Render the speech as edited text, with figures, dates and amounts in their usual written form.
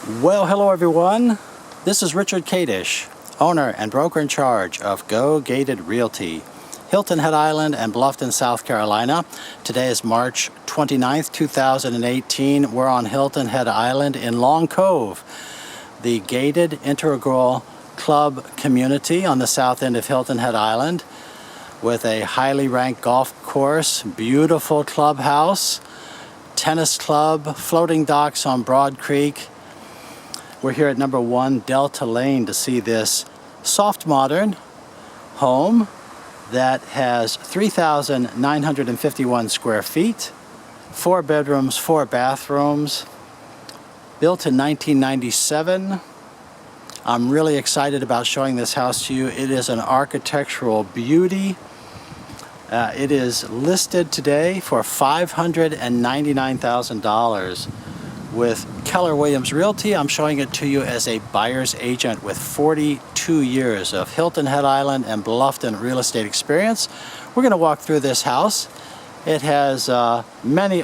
Well, hello everyone. This is Richard Kadish, owner and broker in charge of Go Gated Realty, Hilton Head Island and Bluffton, South Carolina. Today is March 29th, 2018. We're on Hilton Head Island in Long Cove, the gated integral club community on the south end of Hilton Head Island, with a highly ranked golf course, beautiful clubhouse, tennis club, floating docks on Broad Creek. We're here at number 1 Delta Lane to see this soft modern home that has 3,951 square feet, 4 bedrooms, 4 bathrooms, built in 1997. I'm really excited about showing this house to you. It is an architectural beauty. It is listed today for $599,000 with Keller Williams Realty. I'm showing it to you as a buyer's agent with 42 years of Hilton Head Island and Bluffton real estate experience. We're going to walk through this house. It has many